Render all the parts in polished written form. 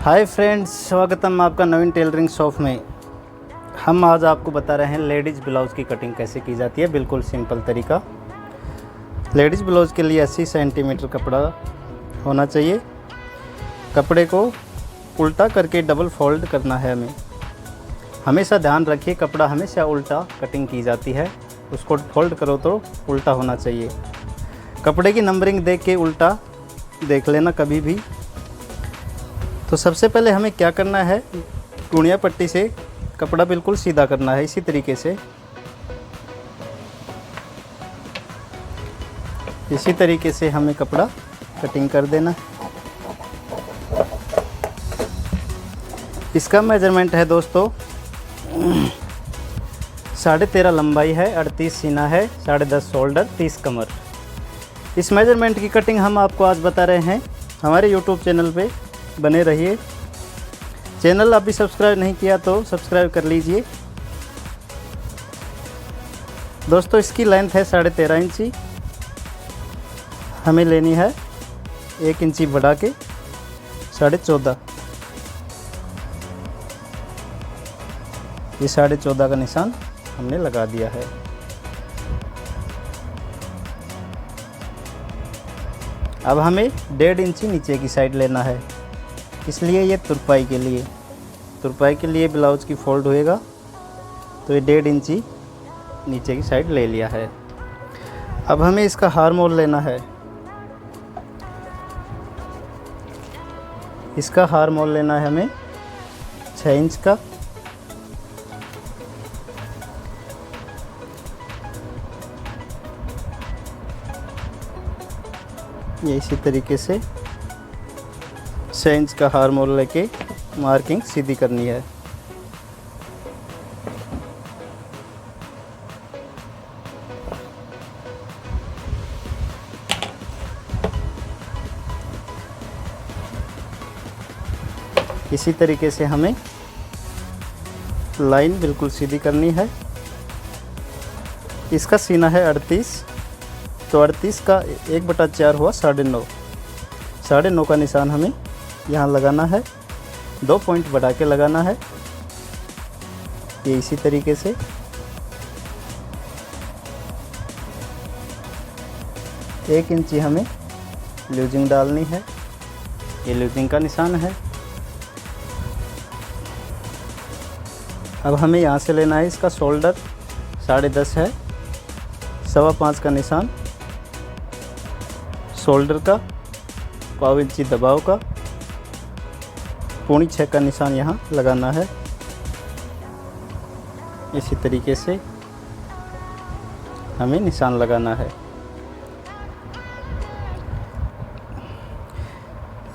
Hi friends, स्वागतम आपका नवीन tailoring shop में। हम आज आपको बता रहे हैं लेडीज़ ब्लाउज़ की कटिंग कैसे की जाती है। बिल्कुल सिंपल तरीका। लेडीज़ ब्लाउज़ के लिए 80 सेंटीमीटर कपड़ा होना चाहिए। कपड़े को उल्टा करके डबल फोल्ड करना है हमें। हमेशा ध्यान रखिए, कपड़ा हमेशा उल्टा कटिंग की जाती है, उसको फोल्ड करो तो उल्टा होना चाहिए। कपड़े की नंबरिंग देख के उल्टा देख लेना कभी भी। तो सबसे पहले हमें क्या करना है, गुणिया पट्टी से कपड़ा बिल्कुल सीधा करना है। इसी तरीके से हमें कपड़ा कटिंग कर देना। इसका मेजरमेंट है दोस्तों 13.5 लंबाई है, 38 सीना है, 10.5 शोल्डर, 30 कमर। इस मेजरमेंट की कटिंग हम आपको आज बता रहे हैं। हमारे YouTube चैनल पे बने रहिए। चैनल अभी सब्सक्राइब नहीं किया तो सब्सक्राइब कर लीजिए। दोस्तों इसकी लेंथ है 13.5 इंची। हमें लेनी है 1 इंची बढ़ा के 14.5। ये 14.5 का निशान हमने लगा दिया है। अब हमें 1.5 इंची नीचे की साइड लेना है, इसलिए ये तुरपाई के लिए ब्लाउज़ की फोल्ड होएगा। तो ये 1.5 इंची नीचे की साइड ले लिया है। अब हमें इसका हार मोल लेना है। इसका हार मोल लेना है हमें 6 इंच का। ये इसी तरीके से 6 इंच का हार मोल लेके मार्किंग सीधी करनी है। इसी तरीके से हमें लाइन बिल्कुल सीधी करनी है। इसका सीना है 38, तो 38 का 1/4 हुआ 9.5। 9.5 का निशान हमें यहाँ लगाना है। 2 पॉइंट बढ़ा के लगाना है। ये इसी तरीके से एक इंची हमें लूजिंग डालनी है। ये लूजिंग का निशान है। अब हमें यहाँ से लेना है इसका शोल्डर 10.5 है। 5.25 का निशान शोल्डर का, 1/4 इंची दबाव का, 6.25 का निशान यहाँ लगाना है। इसी तरीके से हमें निशान लगाना है।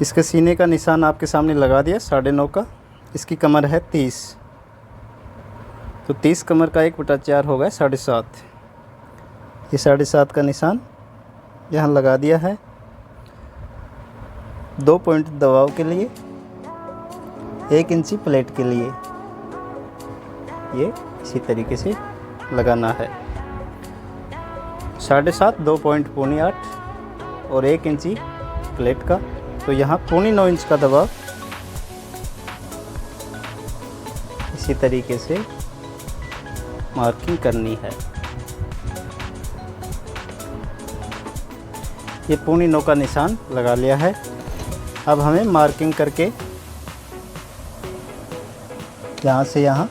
इसके सीने का निशान आपके सामने लगा दिया 9.5 का। इसकी कमर है 30, तो 30 कमर का 1/4 हो गया 7.5। ये 7.5 का निशान यहाँ लगा दिया है। 2 पॉइंट दबाव के लिए, 1 इंची प्लेट के लिए ये इसी तरीके से लगाना है। 7.5, 2 पॉइंट 8.25 और 1 इंची प्लेट का, तो यहाँ 9.25 इंच का दबाव इसी तरीके से मार्किंग करनी है। ये 9.25 का निशान लगा लिया है। अब हमें मार्किंग करके यहाँ से यहाँ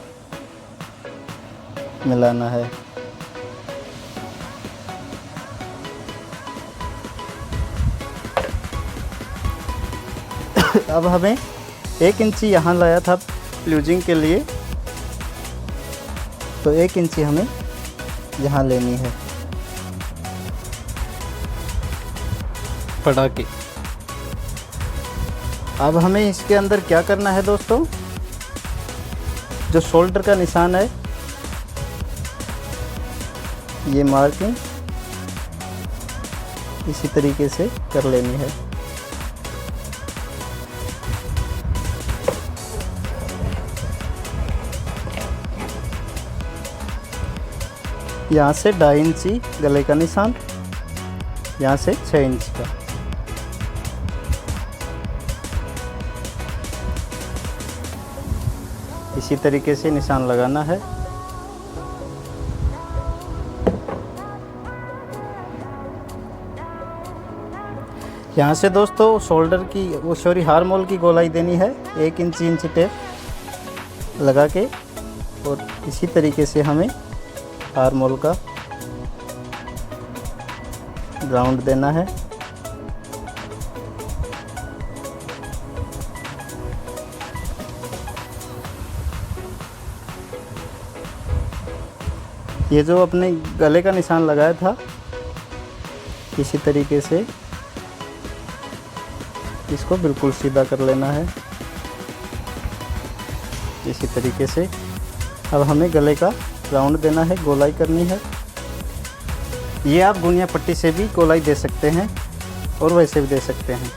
मिलाना है। अब हमें 1 इंची यहाँ लाया था लूजिंग के लिए, तो 1 इंची हमें यहाँ लेनी है बढ़ा के। अब हमें इसके अंदर क्या करना है दोस्तों, जो शोल्डर का निशान है ये मार्किंग इसी तरीके से कर लेनी है। यहाँ से 2.5 इंची गले का निशान, यहाँ से 6 इंच का। इसी तरीके से निशान लगाना है। यहाँ से दोस्तों शोल्डर की हार मोल की गोलाई देनी है 1 इंच टेप लगा के, और इसी तरीके से हमें हार मोल का राउंड देना है। ये जो अपने गले का निशान लगाया था, इसी तरीके से इसको बिल्कुल सीधा कर लेना है। इसी तरीके से अब हमें गले का राउंड देना है, गोलाई करनी है। ये आप गुनिया पट्टी से भी गोलाई दे सकते हैं और वैसे भी दे सकते हैं।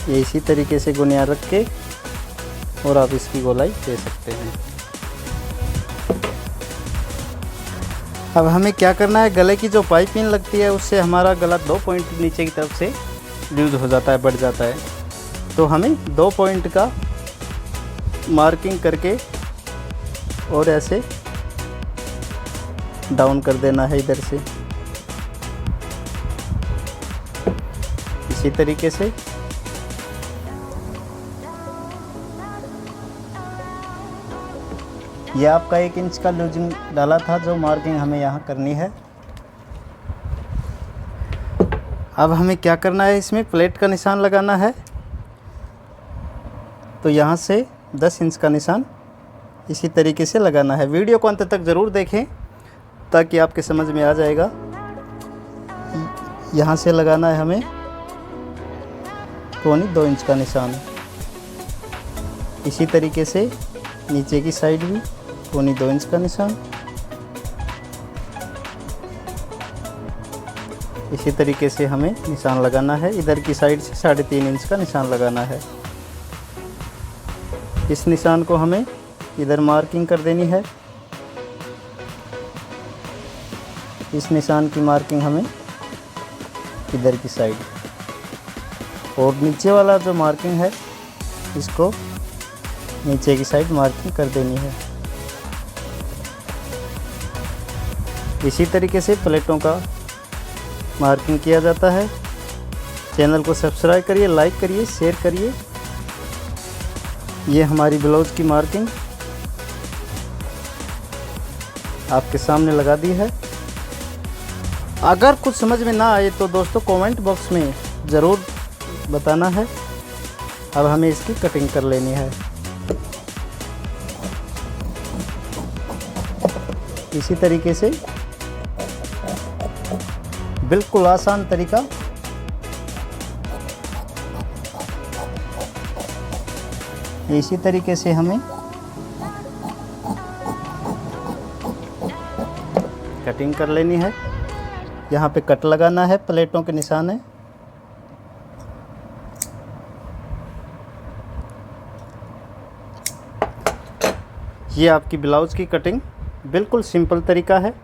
ये इसी तरीके से गुनिया रख के और आप इसकी गोलाई दे सकते हैं। अब हमें क्या करना है, गले की जो पाइपिंग लगती है उससे हमारा गला 2 पॉइंट नीचे की तरफ से लूज हो जाता है, बढ़ जाता है। तो हमें 2 पॉइंट का मार्किंग करके और ऐसे डाउन कर देना है इधर से। इसी तरीके से ये आपका 1 इंच का लूजिंग डाला था, जो मार्किंग हमें यहाँ करनी है। अब हमें क्या करना है, इसमें प्लेट का निशान लगाना है। तो यहाँ से 10 इंच का निशान इसी तरीके से लगाना है। वीडियो को अंत तक ज़रूर देखें ताकि आपके समझ में आ जाएगा। यहाँ से लगाना है हमें 2.25 इंच का निशान। इसी तरीके से नीचे की साइड भी 2.25 इंच का निशान। इसी तरीके से हमें निशान लगाना है। इधर की साइड से 3.5 इंच का निशान लगाना है। इस निशान को हमें इधर मार्किंग कर देनी है। इस निशान की मार्किंग हमें इधर की साइड, और नीचे वाला जो मार्किंग है इसको नीचे की साइड मार्किंग कर देनी है। इसी तरीके से प्लेटों का मार्किंग किया जाता है। चैनल को सब्सक्राइब करिए, लाइक करिए, शेयर करिए। ये हमारी ब्लाउज की मार्किंग आपके सामने लगा दी है। अगर कुछ समझ में ना आए तो दोस्तों कमेंट बॉक्स में ज़रूर बताना है। अब हमें इसकी कटिंग कर लेनी है। इसी तरीके से बिल्कुल आसान तरीका। इसी तरीके से हमें कटिंग कर लेनी है। यहाँ पे कट लगाना है, प्लेटों के निशान है। ये आपकी ब्लाउज की कटिंग बिल्कुल सिंपल तरीका है।